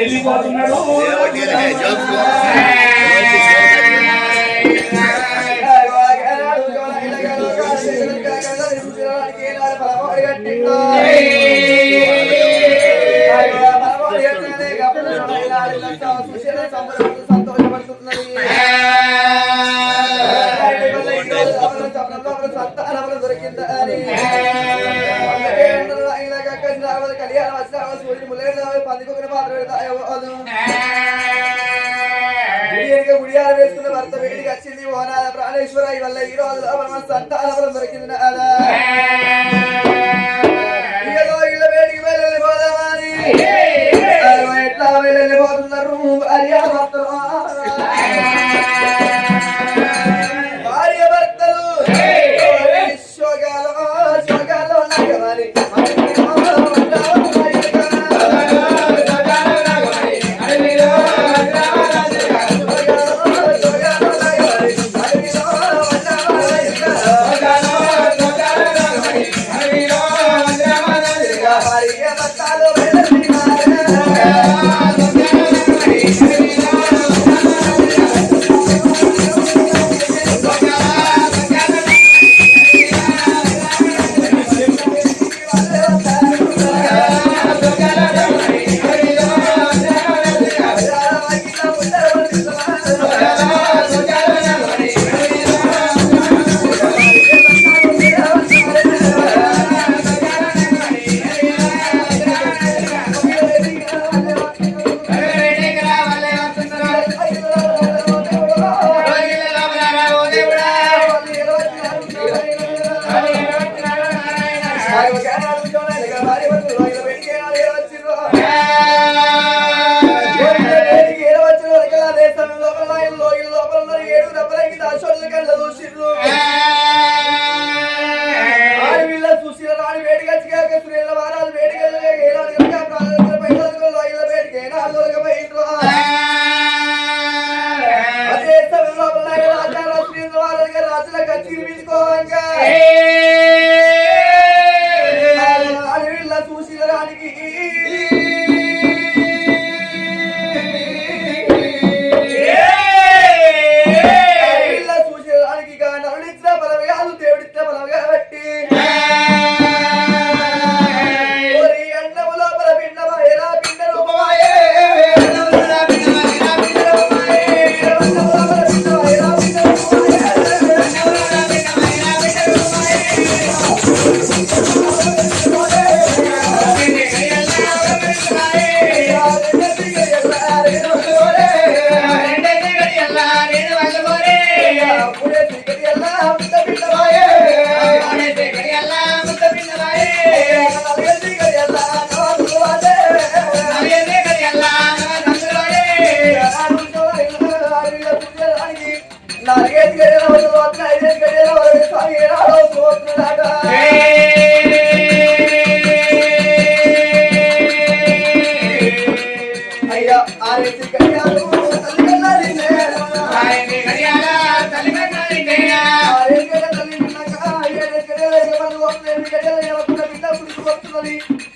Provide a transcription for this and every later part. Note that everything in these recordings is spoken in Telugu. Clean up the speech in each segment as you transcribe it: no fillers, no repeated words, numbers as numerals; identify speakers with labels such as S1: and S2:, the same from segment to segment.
S1: వెళ్ళిపోతున్నాడు
S2: సంతోషపడుతున్నది దొరికిందా కళ్యాణం వచ్చిన సూర్యుడు ములేడు పందికొకరి పాత్ర గుడియాలు వేసుకున్న భర్త వేడికి వచ్చింది ఓనాద ప్రాణేశ్వర వల్ల ఈ రోజు సంతానం దొరికింది ఇళ్ళ వేడికి వెళ్ళిపోదామని ఎట్లా వెళ్ళిపోతున్నారు భార్య భర్తలు భార్య భర్తలు శోగాలు శోగాలు నగవాలి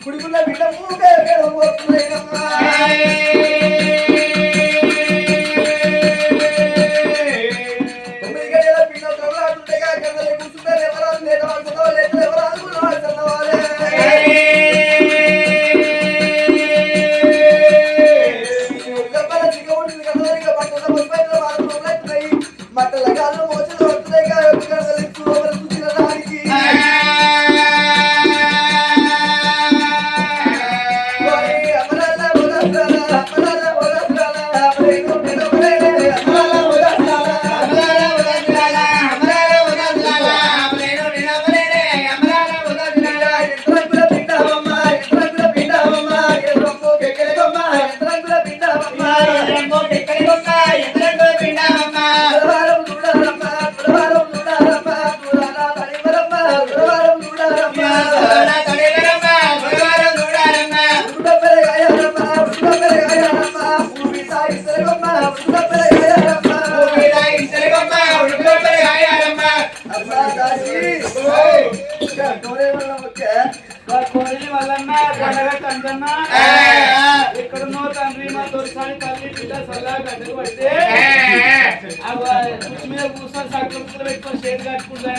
S2: కుడుకున్న బిడ్డ మూకే
S1: రాజన్న ఎక్కడున్నో తండ్రి మా తొలిసారి తల్లి బిడ్డ సల్లా గడ్డకు పడితే కుర్చీ మీద కూర్చొని సరుకులు పెట్టుకొని చేతి కట్టుకుంటా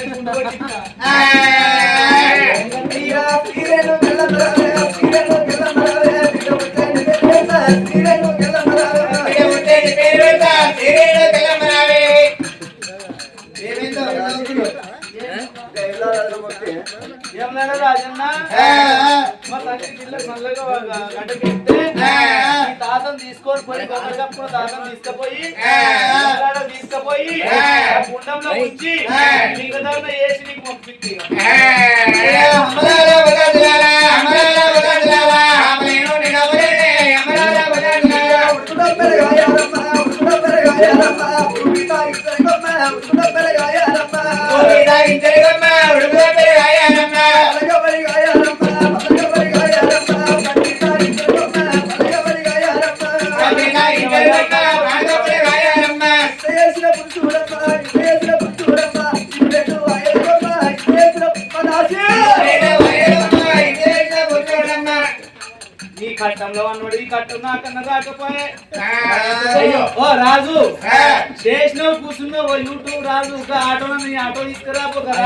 S1: ఏమన్నా రాజన్న మా తల్లి పిల్లలు నల్లగా గడ్డకెళ్తే తాతను తీసుకొని పోయి గొప్పప్పుడు తాతను తీసుకుపోయి గుండంలో ఉంచి మిగతా వేసి నీకు పంపించి ఈ కట్టంలో అన్నోడు ఈ కట్టం నాకన్నా రాకపోయే ఓ రాజు స్టేషన్ కూర్చున్నావు యూట్యూబ్ రాజు ఒక ఆటో నీ ఆటో తీసుకురాపోరా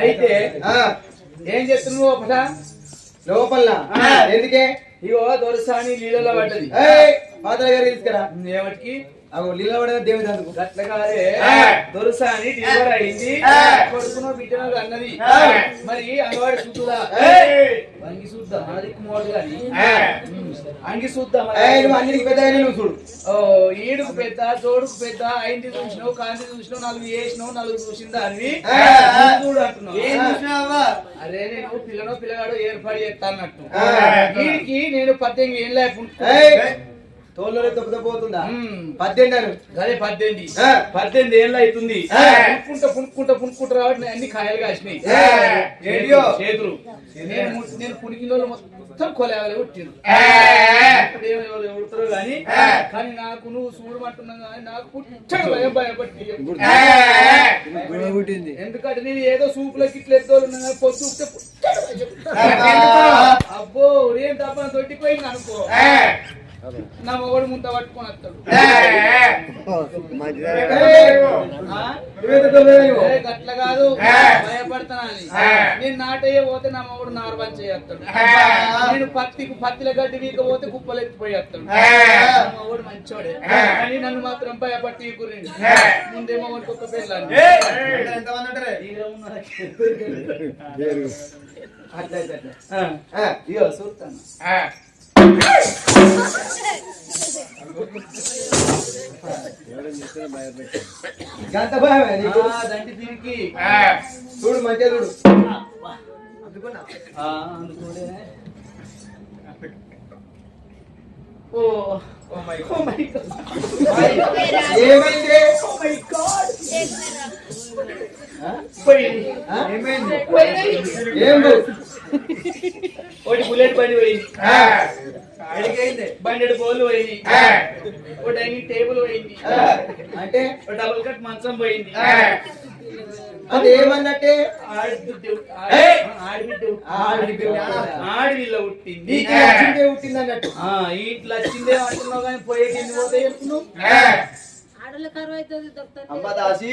S1: అయితే ఏం చేస్తున్నావు ఒకట
S2: లోపల ఎందుకే
S1: ఇగో దొరసాని నీళ్ళలో పడ్డది
S2: పాత్ర గారు తీసుకురా
S1: ఏమటికి
S2: నీళ్ళ పడిన దేవుడి అందుకు
S1: గట్లగానే దొరసాని డెలివరీ అయింది కొడుకునో బిడ్డనో అన్నది మరి అంగవాడి చూద్దా అంగి చూద్దాం మనదిక్కు మోడు గాని అంగి చూద్దాం
S2: అన్నిటికి పెద్దగానే నువ్వు చూడు
S1: ఈడుకు పెద్ద తోడుకు పెద్ద ఐంది చూసినావు కాంతి చూసినావు 4 వేసినావు 4 చూసిందా అని చూడు అంటున్నావు అరే నేను పిల్లగాడు ఏర్పాటు చేస్తా అన్నట్టు వీడికి నేను 18 ఏళ్ళ
S2: తోళ్ళలో తొక్కుపోతుందా 18
S1: అదే 18 ఏళ్ళు అవుతుంది పుణుక్కుంటా రావడం అన్ని కాయలు కాసినాయి చేతులు నేను పుణికిన మొత్తం కొలేవాలి కొట్టింది కొడతారు కానీ నాకు నువ్వు చూడమంటున్నా కానీ నాకు పుట్టడు భయపట్టి ఎందుకంటే నేను ఏదో సూపులకి ఇట్లా ఎత్తోలున్నా పొద్దు అబ్బో ఏం తప్ప తొట్టిపోయింది అనుకో నా మొగడు ముంత పట్టుకొని వస్తాడు గట్ల కాదు భయపడతానని నేను నాటయ్యే పోతే నా మొగడు నార్మల్ చేయస్తాడు నేను పత్తిల గడ్డి వీకపోతే కుప్పలు ఎత్తిపోయేస్తాడు నా మొగడు మంచోడే కానీ నన్ను మాత్రం భయపట్టి గురించి ముందే మొగడికి ఒక పెళ్ళాన్ని అట్లా ఇయో చూస్తాను దంటి తిరిగి
S2: చూడు మంచిగా చూడు
S1: అందుకోడే
S2: ఏమైంది
S1: ఒకటి బుల్లెట్ బండి పోయింది బండి బోలు పోయింది ఒక డైనింగ్ టేబుల్ పోయింది
S2: అంటే
S1: డబుల్ కట్ మంచం పోయింది
S2: అది ఏమన్నట్టే
S1: ఆడివిల్ల పుట్టింది
S2: పుట్టింది అన్నట్టు
S1: ఇట్లా వచ్చిందే అంటున్నావు కానీ పోయేటి ఎన్ని పోతాయి చెప్తున్నావు
S2: అమ్మ దాసి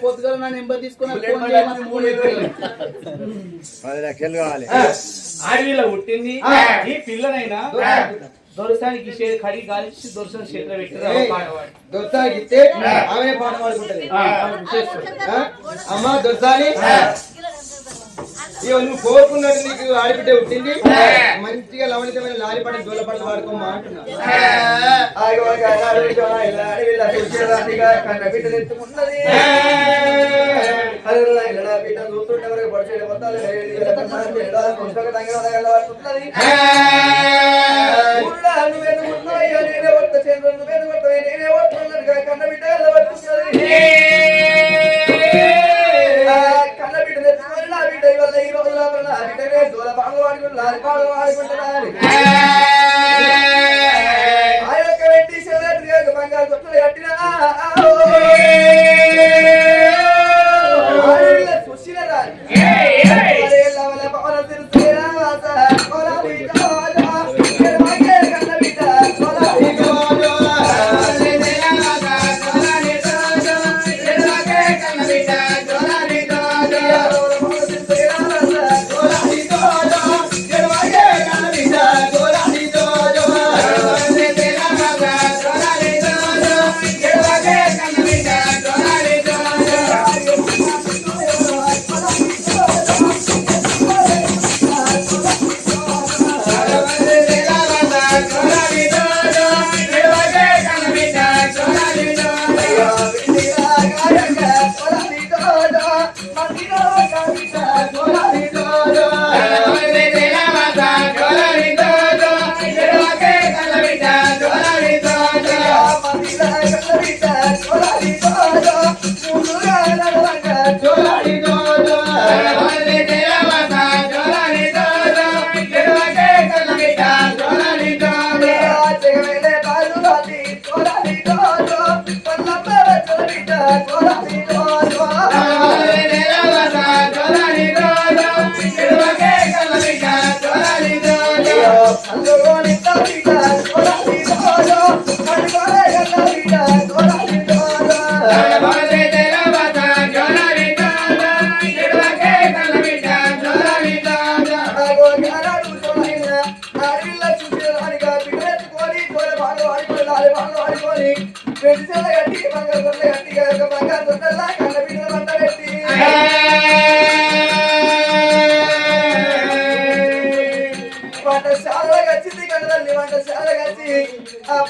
S1: పొద్దుగా నా నెంబర్ తీసుకుని
S2: 10 లక్షలు కావాలి
S1: ఆడవిలో పుట్టింది ఈ పిల్లనైనా దొరసానికి కడిగి కాల్చి దొరసం చేతిలో పెట్టారు
S2: దొరసానికి ఇస్తే ఆమె పాట పాడుకుంటది అమ్మ దొరసాని ఇక నువ్వు కోరుకున్నట్టు నీకు ఆడిపిట్టే పుట్టింది మంచిగా లవణితమైన లాలిపడి దూలపడి వాడుకోమా అంటున్నా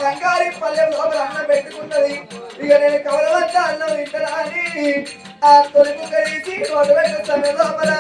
S2: బంగారి పల్లె లోపల అన్నం పెట్టుకున్నది. ఇక నేను కవలవద్ద అన్నం తింటరా అని ఆ తొలుగు కలిసి రోడ్డు పెట్టేస్తాను లోపల.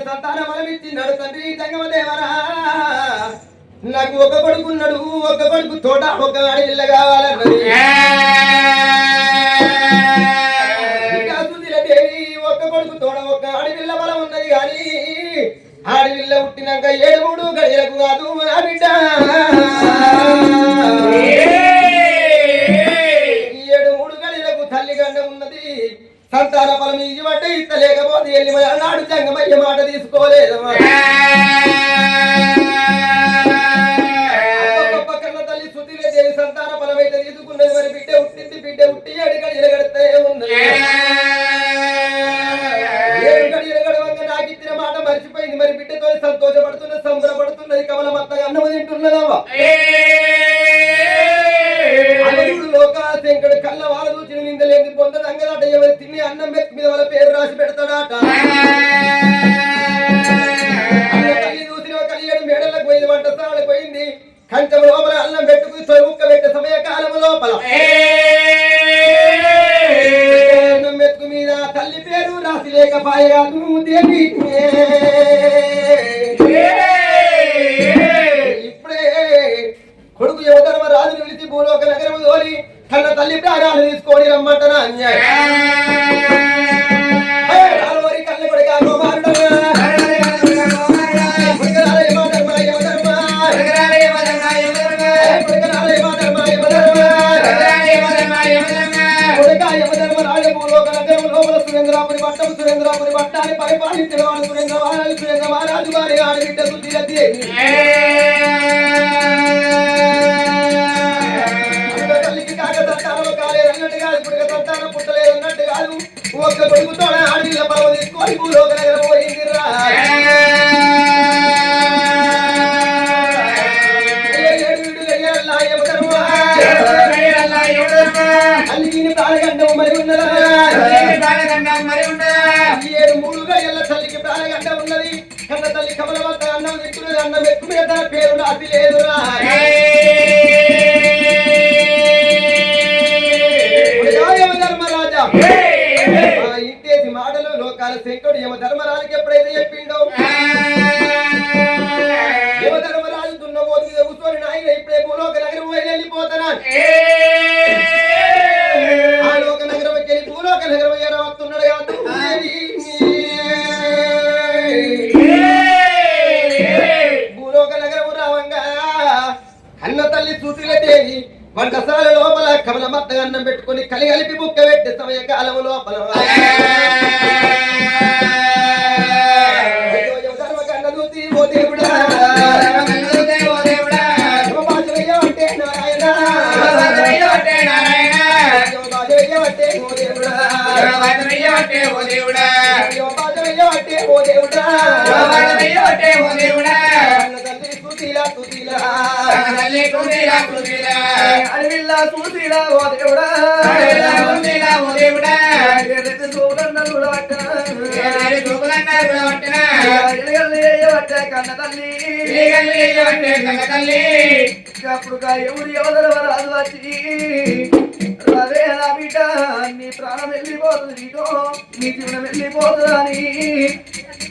S3: సంతాన బలమిచ్చిన్నాడు తండ్రి జంగమదేవరా. నాకు ఒక కొడుకున్నాడు, ఒక కొడుకు తోట, ఒక అడవిల్ల కావాలన్నది. దేవి ఒక కొడుకు తోడ, ఒక అడవిల్ల బలం ఉన్నది కానీ ఆడవిల్ల పుట్టినాక 7 గడియలకు కాదు నా బిడ్డ. 7 గడియలకు తల్లి గండ ఉన్నది. సంతాన ఫలం ఇవ్వటే ఇస్తలేకపోతే వెళ్ళి నాడు జంగమయ్య మాట తీసుకోలేదు. కన్న తల్లి సుతిలే దేవి సంతాన ఫలం అయితే తీసుకున్నది. మరి బిడ్డ పుట్టింది, బిడ్డ పుట్టి 7 గడియలు గడితే ఉన్నది. 7 గడియలు గడవంగా నాకు ఇచ్చిన మాట మర్చిపోయింది. మరి బిడ్డతో సంతోషపడుతున్నది, సంబరపడుతున్నది, కమలమత్తగా అన్నం తింటున్నదమ్మా. లోక శంకడు కళ్ళ వాళ్ళ చూసిన నిందలేని పొందదంగదాట. ఎవరు తిని అన్నం మెత్తి మీద వాళ్ళ పేరు రాసి పెడతాడాట. తల్లి చూసిన కలియడు మేడలకు పోయింది, వంటస్థానాలకు పోయింది. కంచం లోపల అన్నం పెట్టుకుని ముక్క పెట్టే సమయకాలం లోపల అన్నం మెతుకు మీద తల్లి పేరు రాసి లేకపాయగా దేవి. ఇప్పుడే కొడుకు యువధర్మ రాజును పిలిచి భూలోక నగరము తోలి కన్న తల్లి ప్రాణాలు తీసుకొని రమ్మంటనా అన్యాయం. కళ్ళ కొడుక సురేంద్రాపురి పట్టం, సురేంద్రాపురి పట్టాన్ని పరిపాలించిన వాడు సురేంద్ర మహారాజు గారి ఆడబిడ్డ సుధీరతి. తల్లికి కాక సంతానం కాలేదు అన్నట్టు కాదు, ఇప్పుడు సంతానం పుట్టలేదు అన్నట్టు కాదు. ఒక్క కొడుకుతో ఆడవిల్ల బాబు తీసుకొని భూలోక నగరం పోయింది. తల్లికి ప్రాణగండం మరి ఉన్నదా? 7 గడియల తల్లికి ప్రాణగండం ఉన్నది. కన్న తల్లి కమలవత్త అన్నం తింటున్నది. అన్నం ఎక్కువ మీద తన పేరు రాసి లేదురా. యమధర్మరాజా ఇంటేసి మాటలు లోకాల శంకరుడు యమధర్మరాజుకి ఎప్పుడైతే చెప్పిండో, యమధర్మరాజు దున్నబోతు మీద కూర్చొని నాయన ఇప్పుడే భూలోక నగరం వెళ్ళిపోతానా. ఆ లోక నగరం వెళ్ళి భూలోక నగరం వస్తున్నాడు కాదు. భూలోక నగరం రావంగా అన్న తల్లి సుశీల దేవి వంటశాల లోపల కమలమత్తగా అన్నం పెట్టుకుని కలిగలిపి బుక్క పెట్టే సమయకాలం లోపల కన్న చూసి ఓ దేవుడా అంటే నారాయణ ఓ దేవుడా అడవిల్లా చూసిలా ఓ దేవుడా కన్న తల్లి అప్పుడు ఎవరు ఎవరు వచ్చి అదే నా బిడ్డ నీ ప్రాణం వెళ్ళిపోతుంది, నీతో నీ జీవనం వెళ్ళిపోతుంది అని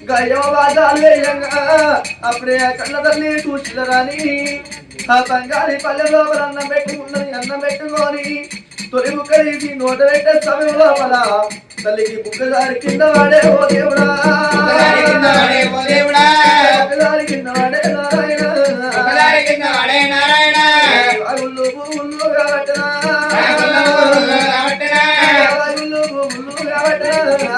S3: గయవాదాలు వేయంగా అప్పుడే ఆ కన్న తల్లి చూసిరాని ఆ బంగారి పల్లె లోపల అన్నం పెట్టుకున్నది. అన్నం పెట్టుకొని తొలి బుక్క తీసి నోట పెట్టే సమయం లోపల తల్లికి బుక్కదారి కింద వాడే ఓ దేవుడా, బుక్కదారి కింద వాడే నారాయణ. ఉల్లు పువ్వులు కాబట్టనా, ఉల్లు పువ్వులు కాబట్టనా,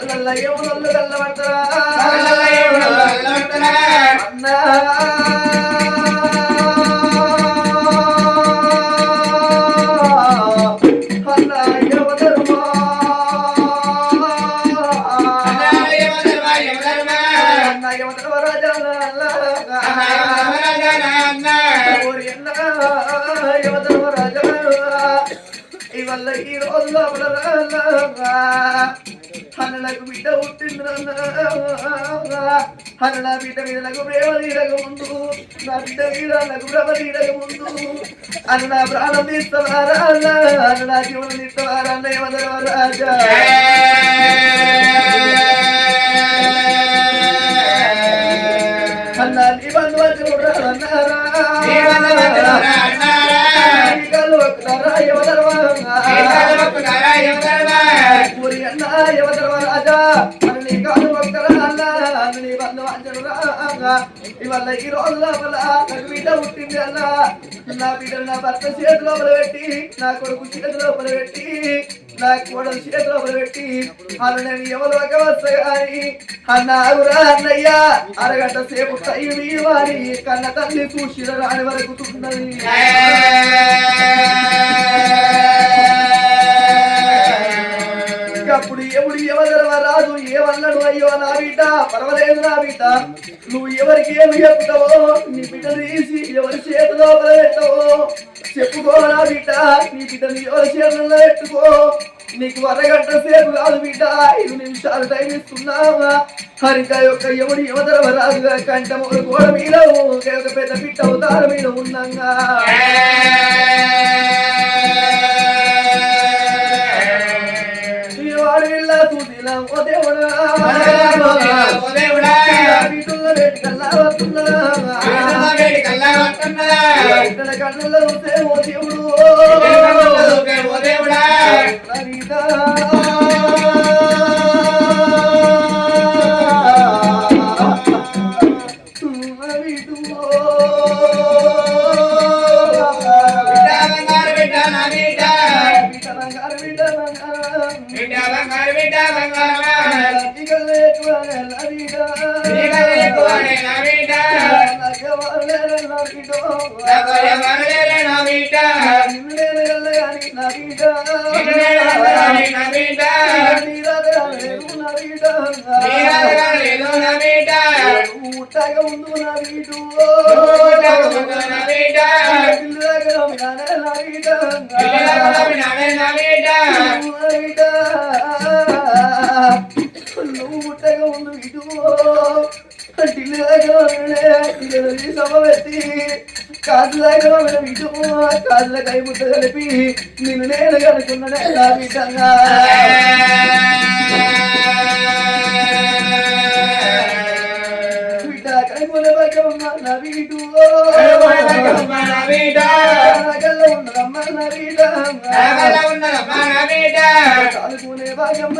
S3: కళ్ళ ఏముళ్ళు కళ్ళబడతారా అన్నా. ఇవల్ల ఈ రోజులో హన్నలకు బిడ్డ పుట్టింది. హన్న బిడ్డ మీద నాకు ప్రేమ తీరక ముందు, నా బిడ్డ మీద నాకు భ్రమ తీరక ముందు అన్న నా ప్రాణం తీస్తావారా, అన్న నా జీవనం తీస్తావారా అన్న యమధర్మరాజా. అన్నారా కళ్ళు ఒక్కరా ఊరి అన్న రాజా నీ కాదు ఒక్కరా అన్న నీ బంధువంచరురా ఇవాళ ఈ రోజు లోపల నాకు బిడ్డ పుట్టింది అన్న నా బిడ్డను నా భర్త చేతి లోపల పెట్టి నా కొడుకు చేతి లోపల పెట్టి నా కోడలు చేతి లోపల పెట్టి అలా నేను ఎవరు ఒక వస్తా కానీ అన్నారురా అన్నయ్య అరగంట సేపు టైం ఇవ్వాలి కన్న తల్లి చూసి రాని వరకు తున్నది అప్పుడు ఎప్పుడు ఎవరు రాదు ఏమన్నాడు అయ్యో నా బిడ్డ పర్వాలేదు నా బిడ్డ నువ్వు ఎవరికి ఏమి చెప్తావో నీ బిడ్డ తీసి ఎవరి చేతిలో పెట్టవో చెప్పుకో నా బిడ్డ నీ బిడ్డని ఎవరి చేతుల్లో పెట్టుకో నీకు అరగంట సేపు కాదు బిడ్డ 5 నిమిషాలు టైం ఇస్తున్నావా హరిక యొక్క ఎవడు యువతరవ రాదుగా కంఠము గోడ మీద ఒక పెద్ద బిడ్డ అవతార మీద ఉన్నాగా వాడు వెళ్ళా చూసిలా ఓ దేవుడా వీటుల్లో వేటికల్లా వస్తున్నా ఇక్కడ కన్నుల్లో చూస్తే ఓ దేవుడు ముందు నా వీడు నువ్వు ముట్టగా ముందు ఇటు సభ పెట్టి కాజుల ఇటు కాజుల కై ముట్ట కలిపి నిన్ను నేను కనుక్కున్నానే నా విధంగా చదువుకునే భాగం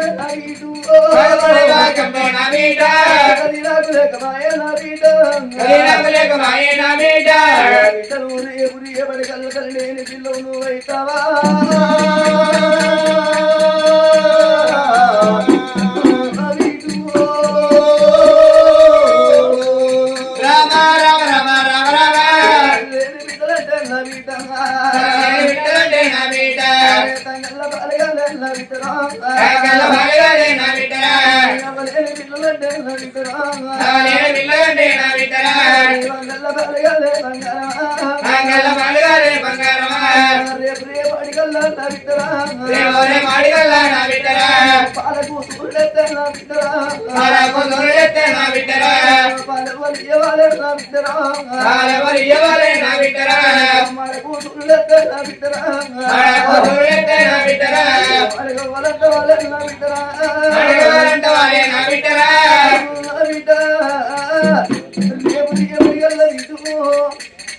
S3: ఎప్పుడు కళ్ళు లేని పిల్లలు నువ్వు అవుతావా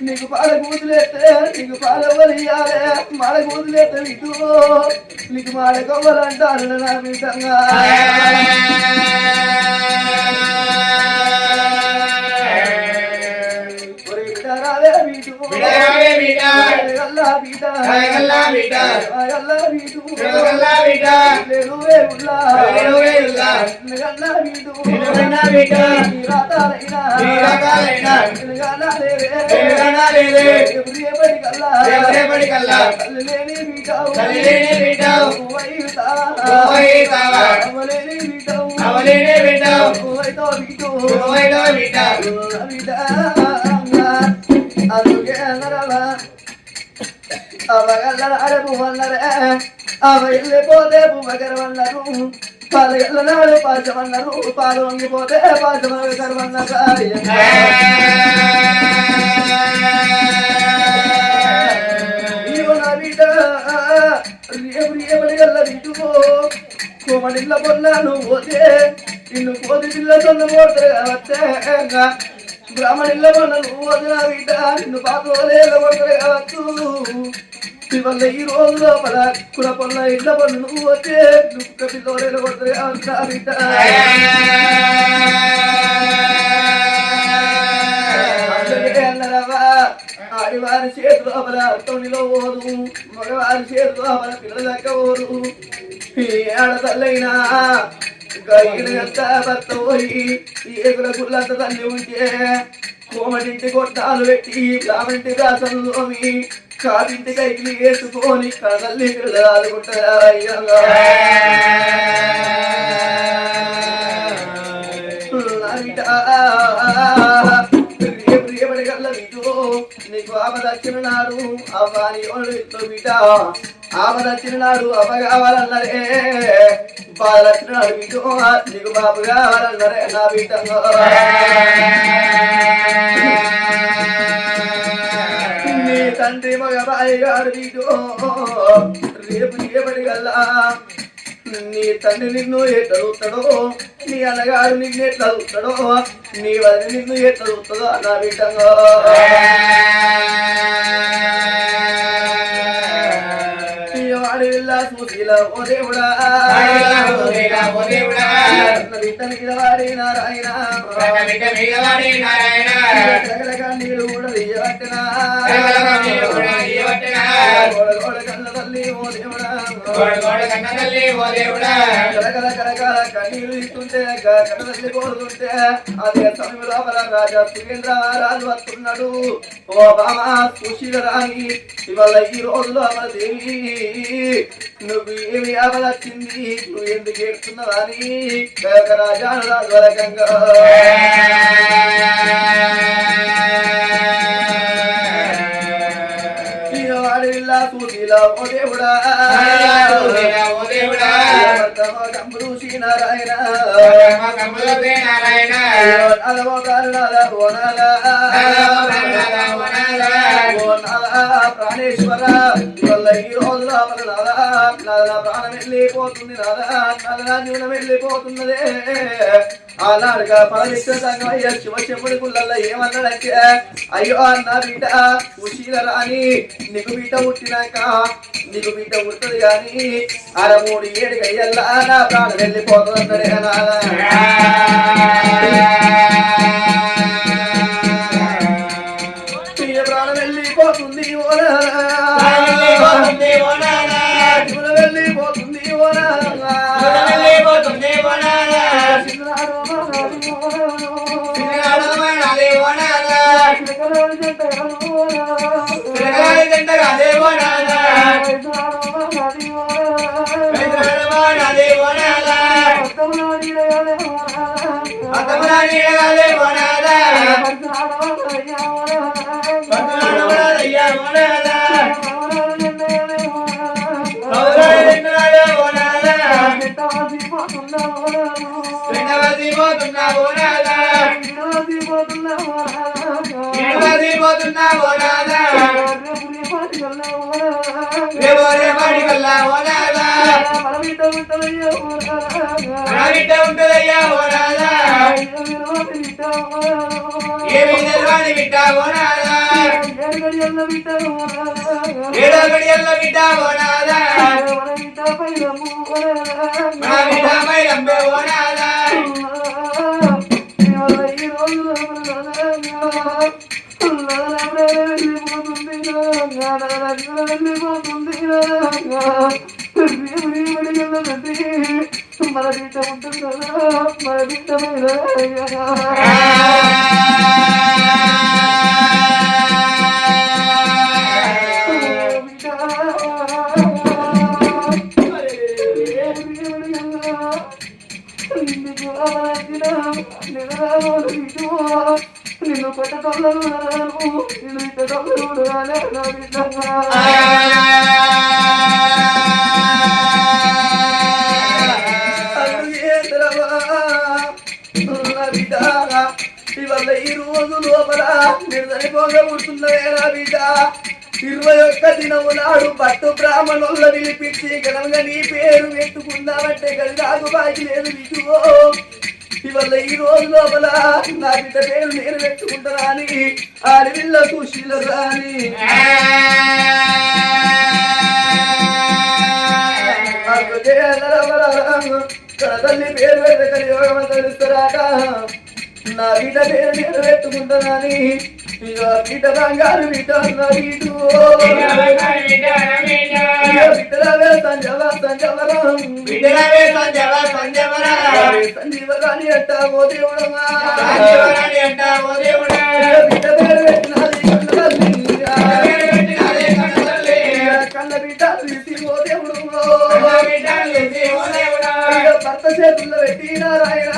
S3: నీకు పాల కూతులేస్తే నీకు పాల వలియాలే మాల కూతులేస్తే ఇటు నీకు మాల కొవ్వాలంటారు నా విధంగా అవగల్లరే పువ్వన్నరే అవ వెళ్ళిపోతే పువ్వగరవన్నారు పాలగల్లనాడు పాచమన్నారు పాలు వంగిపోతే పాచమన్నారు రేపడిగల్ల వీటుకో కోమడిల్ల పొన్నాను పోతే నిన్ను కోతి పిల్ల సొంత పోతే బ్రాహ్మణుల నువ్వు వదిన బిడ్డ నిన్ను పాతోలేదో కావచ్చు ఇవల్ల ఈ రోజు లోపల కుల పొల్ల ఇళ్ళ పనులు నువ్వు వచ్చే నువ్వు పిల్లోలేదో కొడుతుంది కావచ్చు బిడ్డ అన్నరవ్వా ఆడివారి చేతి లోపల తొనిలో పోదు మగవారి చేతి లోపల పిల్లల దక్కబోదు ఆడతల్లైనా ఎంత భర్త పోయి ఏగుల గుళ్ళంత తల్లి ఉంటే కోమటింటి కొట్టాలు పెట్టి బ్రాహ్మణింటి రాసంలోమి కాటింటి కైకి వేసుకొని కదల్లి పిల్లలుకుంటారా రేపటి గల్ల వీటో నీకు ఆపదచ్చిన నాడు అవ్వాలి బిడ్డ ఆపదచ్చిన నాడు అవ్వ కావాలన్నరే బాధలచ్చిన నాడు బిడ్డ నీకు బాబు కావాలన్నరే నా బిడ్డ నీ తండ్రి మగ బాయి గారు బిడ్డ రేపు రేపటి గల్లా నీ తండ్రి నిన్ను ఎట్లా చూస్తాడో నీ అన్నగాడు నిన్ను ఎట్లా చూస్తాడో నీ వదిలి నిన్ను ఎట్లా చూస్తుందో నా బిడ్డంగా అడవిల్లా సూచిలా ఓ దేవుడా బిడ్డనికి వాడి నారాయణ నీళ్ళు కూడా తీయబట్టినా కన్న తల్లి ఓ దేవుడా కరకల కన్నీరు ఇస్తుంటే కన్నతల్లి కోరుతుంటే అదే సమయం లోపల రాజా సురేంద్ర రాజు వస్తున్నాడు ఓ బామా సుశీల రాణి ఇవాళ ఈ రోజులో అమల దేవి నువ్వు ఏమి అవలచ్చింది నువ్వు ఎందుకు ఏడుతున్నావా అని రాజా రాజు వరకంగా అడవిల్లా సూచిలా ఓ దేవుడా నారాయణ ప్రాణేశ్వర ఈ రోజు నా ప్రాణం వెళ్ళిపోతుంది నా జీవనం వెళ్ళిపోతున్నదే ఆనాడుగా పరమిష్ట సంగమయ్య శివ చెప్పుడి గుళ్ళల్లో ఏమన్నాడంటే అయ్యో అన్న బిడ్డ ఉషీల రాని నీకు బిడ్డ పుట్టినాక నీకు బిడ్డ పుట్టదు గాని 6-3 గయ్యల్లా నా ప్రాణం వెళ్ళిపోతుందన్నాడే ప్రాణం వెళ్ళిపోతుంది వెళ్ళిపోతుంది మన బిడ్డ ఉంటుంది మన బిడ్డ నిన్ను పెట్టటోళ్ళు నిన్ను ఇట్టటోళ్ళు నా బిడ్డ ఇవాళ ఈ రోజు లోపల మీరు చనిపోగా పుడుతున్నవేనా బిడ్డ 21 దినము నాడు పట్టు బ్రాహ్మణుల పిలిపించి గణంగా నీ పేరు పెట్టుకుందామంటే గది నాకు బాకి లేదు బిడ్డో ఇవల్ల ఈ రోజు లోపల నా బిడ్డ పేరు నేను పెట్టుకుంటారా అని ఆడవిల్ల సుశీల రాని తల్లి పేరు పెట్టకని యోగం తెలుస్తారాట నా బిడ్డ పేరు నేను పెట్టుకుంటానని బిడ్డ బంగారు బిడ్డ అన్న వీడు బిడ్డలవే సంజీవరాని అంటావో దేవుడమ్మా బిడ్డ పేరు పెట్టినది కన్న బిడ్డ తీసి ఓ దేవుడు భర్త చేతుల్లో పెట్టి నారాయణ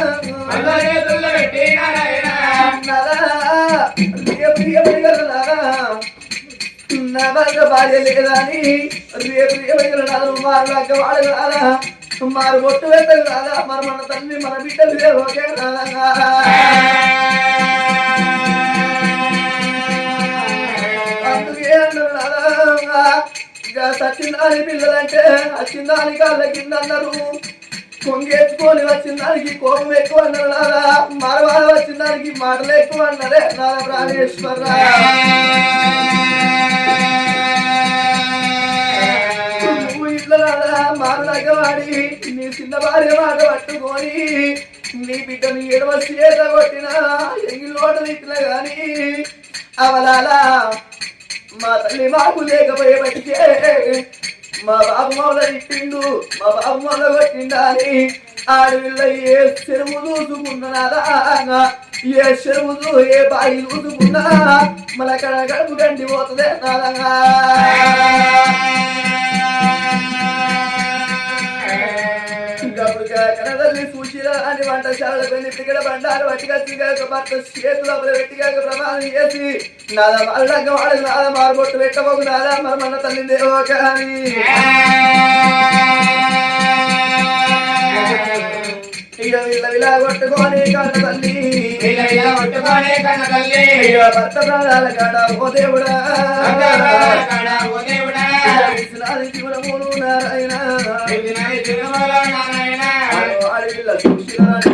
S3: నా భర్త భార్య లేదని రేపు రేపు వాడగలరా మారు బొట్టు పెట్టదు రాదా మరి మన తల్లి మన బిడ్డలు ఓకే అందుకే అన్నారు సచ్చిందాని పిల్లలంటే వచ్చిందాని కాళ్ళ కింద అన్నారు కొంగేసుకొని వచ్చిన దానికి కోపం ఎక్కువ అన్నారు నాదా మరవాడ వచ్చిన దానికి మాటలు ఎక్కువ అన్నారే నాద ప్రాణేశ్వర నువ్వు ఇట్లా నాదా మారదగ్గవాడి నీ చిన్న భార్య మాట పట్టుకొని నీ బిడ్డను ఏడవ చేత కొట్టిన ఎంగిలోట ఇట్లా గాని అవలాలా మా తల్లి మాకు లేకపోయే బట్టికే మా బాబు మొదల ఇట్టిండు మా బాబు మొదలు కొట్టిండా అని ఆడవిల్ల ఏ చెరువు చూసుకున్నాదా ఏ చెరువు ఏ బాయి చూసుకున్నా మన గడుపు గండి పోతుంది నాదంగా కనదల్లి సూచిరా అని వంటశాలకు వెళ్ళి పిగడ బండారు పట్టికొచ్చిగాక భర్త చేతులు పెట్టిగాక ప్రమాదం చేసి నాద మళ్ళక వాడు నాద మారుబొట్టు పెట్టబోకు నాదా మరి మన తల్లి దేవో కానీ ఇక వీళ్ళ కొట్టుకొని కన్న తల్లి భర్త ప్రాణాల కాడ ఓ దేవుడా శివుడు నారాయణ అడవిల్ల చూసిన